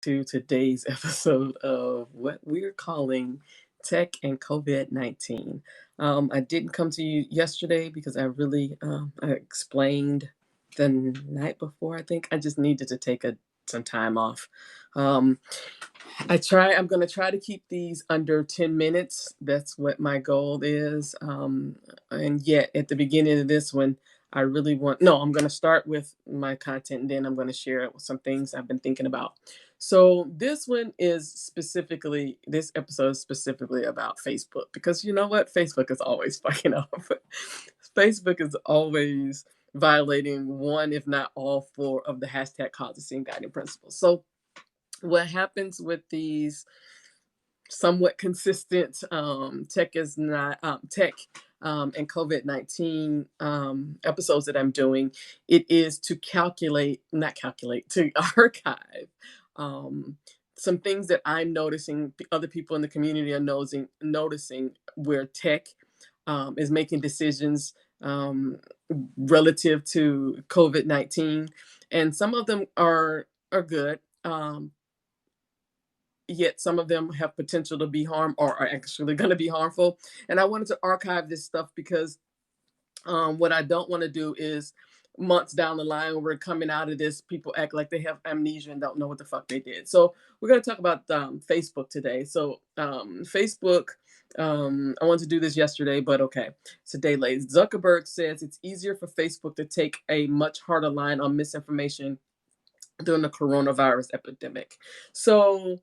to today's episode of what we're calling Tech and COVID-19. I didn't come to you yesterday because I explained the night before. I think I just needed to take some time off. Um, I'm going to try to keep these under 10 minutes. That's what my goal is. And yet, at the beginning of this one, I'm going to start with my content and then I'm going to share some things I've been thinking about. So, this episode is specifically about Facebook because you know what? Facebook is always fucking up. Facebook is always violating one, if not all four, of the hashtag causeascene guiding principles. So, what happens with these somewhat consistent tech and COVID-19 episodes that I'm doing, it is to not calculate, to archive um, some things that I'm noticing, other people in the community are noticing where tech is making decisions relative to COVID-19, and some of them are good. Yet some of them have potential to be harm or are actually going to be harmful. And I wanted to archive this stuff because what I don't want to do is months down the line when we're coming out of this, people act like they have amnesia and don't know what the fuck they did. So we're going to talk about Facebook today. So Facebook, I wanted to do this yesterday, but okay, it's a day late. Zuckerberg says it's easier for Facebook to take a much harder line on misinformation during the coronavirus epidemic. So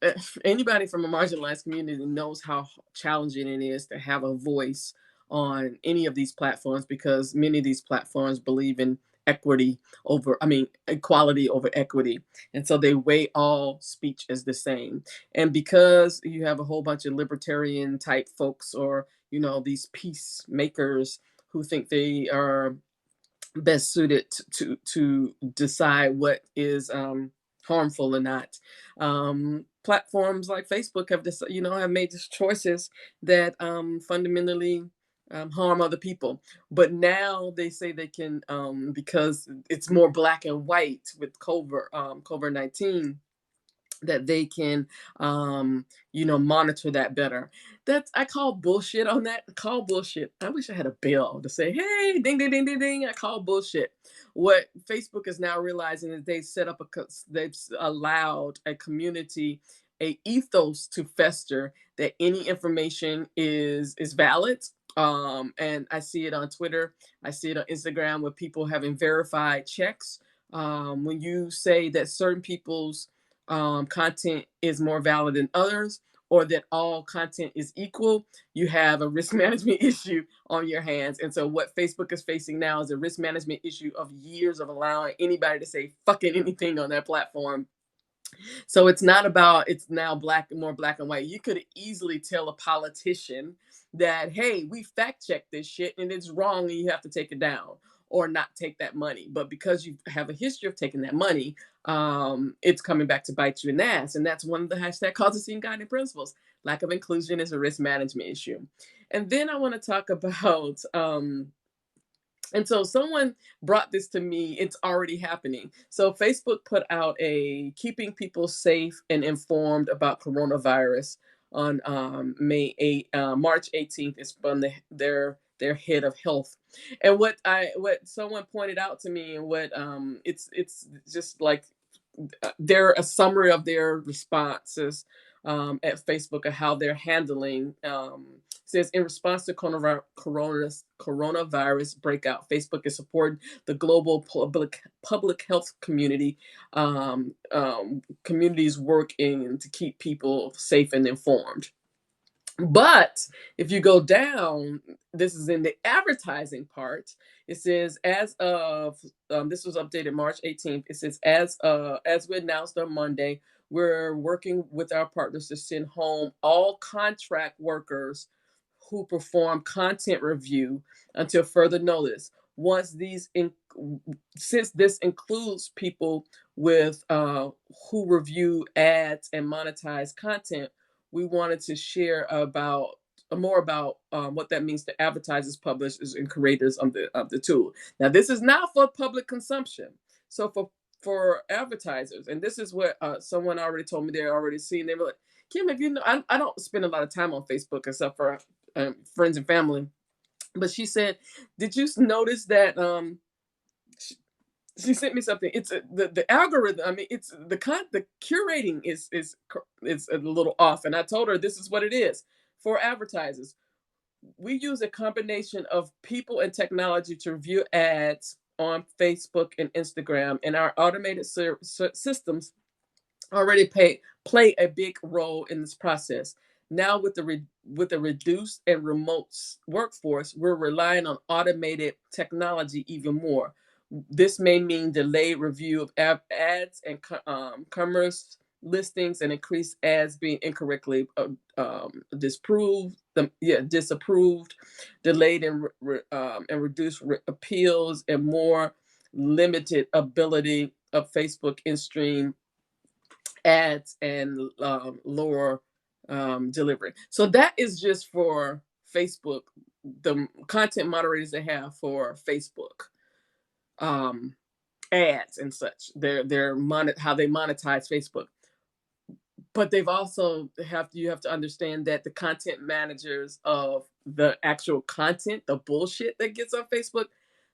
if anybody from a marginalized community knows how challenging it is to have a voice on any of these platforms because many of these platforms believe in equality over equity. And so they weigh all speech as the same. And because you have a whole bunch of libertarian type folks or, these peacemakers who think they are best suited to decide what is harmful or not. Platforms like Facebook have made these choices that fundamentally harm other people. But now they say they can, because it's more black and white with COVID-19, that they can monitor that better. I call bullshit on that. Call bullshit. I wish I had a bell to say, hey, ding ding ding ding ding. I call bullshit. What Facebook is now realizing is they've allowed a community, a ethos to fester that any information is valid. And I see it on Twitter, I see it on Instagram with people having verified checks. When you say that certain people's content is more valid than others, or that all content is equal, you have a risk management issue on your hands. And so, what Facebook is facing now is a risk management issue of years of allowing anybody to say fucking anything on that platform. So it's not about, it's now more black and white. You could easily tell a politician that, hey, we fact checked this shit and it's wrong and you have to take it down or not take that money. But because you have a history of taking that money, it's coming back to bite you in the ass. And that's one of the hashtag causes scene guiding principles. Lack of inclusion is a risk management issue. And then I want to talk about and so someone brought this to me. It's already happening. So Facebook put out a keeping people safe and informed about coronavirus on March 18th. It's from their head of health. And what someone pointed out to me, and what it's just like they're a summary of their responses at Facebook of how they're handling. Says in response to coronavirus breakout, Facebook is supporting the global public health community. Communities working to keep people safe and informed. But if you go down, this is in the advertising part. It says, as of this was updated March 18th. It says, as we announced on Monday, we're working with our partners to send home all contract workers who perform content review until further notice. Since this includes people with who review ads and monetize content, we wanted to share more about what that means to advertisers, publishers, and creators of the tool. Now, this is not for public consumption. So for advertisers. And this is what someone already told me they're already seeing. They were like, Kim, if you know, I don't spend a lot of time on Facebook except for friends and family. But she said, did you notice that she sent me something. It's the algorithm. I mean, it's the curating is a little off. And I told her this is what it is for advertisers. We use a combination of people and technology to review ads on Facebook and Instagram, and our automated systems already play a big role in this process. Now, with the reduced and remote workforce, we're relying on automated technology even more. This may mean delayed review of ads and commerce listings, and increased ads being incorrectly disapproved, delayed and reduced appeals, and more limited ability of Facebook in-stream ads and lower delivery. So that is just for Facebook, the content moderators they have for Facebook um, ads and such. How they monetize Facebook. But they've also you have to understand that the content managers of the actual content, the bullshit that gets on Facebook,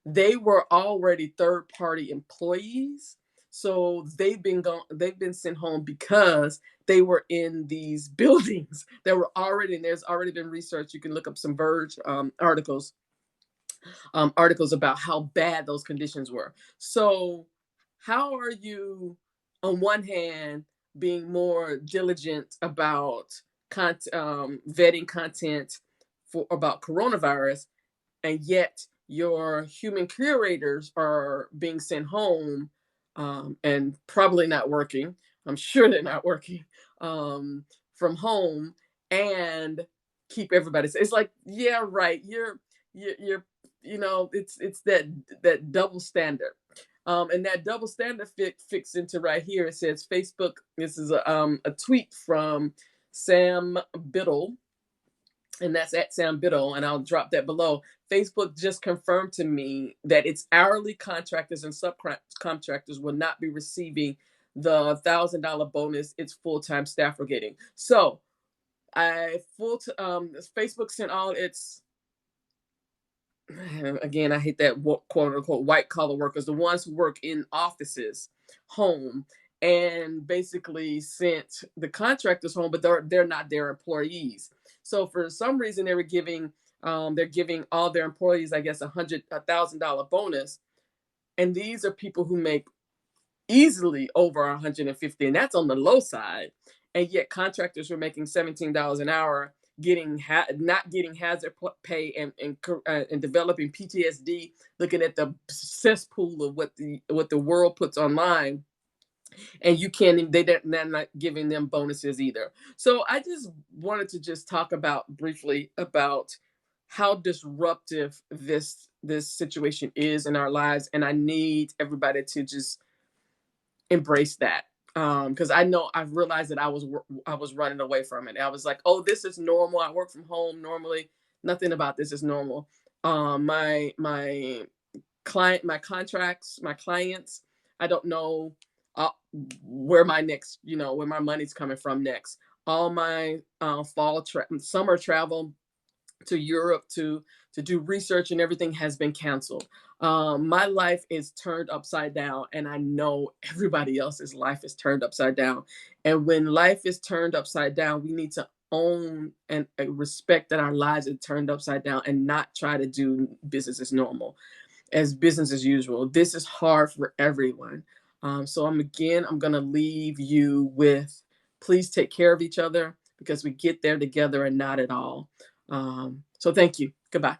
they were already third party employees. So they've been sent home because they were in these buildings that were already, and there's already been research. You can look up some Verge articles about how bad those conditions were. So how are you, on one hand, being more diligent about vetting content for about coronavirus, and yet your human curators are being sent home and probably not working? I'm sure they're not working from home, and keep everybody safe. It's like, yeah, right. You're it's that double standard. And that double standard fits into right here. It says Facebook. This is a tweet from Sam Biddle, and that's at Sam Biddle, and I'll drop that below. Facebook just confirmed to me that its hourly contractors and subcontractors will not be receiving the $1,000 bonus its full-time staff are getting. So Facebook sent all its, again, I hate that quote unquote white collar workers, the ones who work in offices, home, and basically sent the contractors home, but they're not their employees. So for some reason they're giving all their employees, I guess, $1,000 bonus, and these are people who make easily over 150, and that's on the low side. And yet contractors were making $17 an hour, not getting hazard pay, and developing PTSD, looking at the cesspool of what the world puts online, and they're not giving them bonuses either. So I just wanted to just talk briefly about how disruptive this situation is in our lives, and I need everybody to just embrace that, because I've realized that I was running away from it. I was like, oh, this is normal. I work from home normally. Nothing about this is normal. My clients, I don't know where where my money's coming from next. All my summer travel to Europe to do research and everything has been canceled. My life is turned upside down, and I know everybody else's life is turned upside down. And when life is turned upside down, we need to own and respect that our lives are turned upside down, and not try to do business as normal, as business as usual. This is hard for everyone. So I'm going to leave you with, please take care of each other, because we get there together and not at all. So thank you. Goodbye.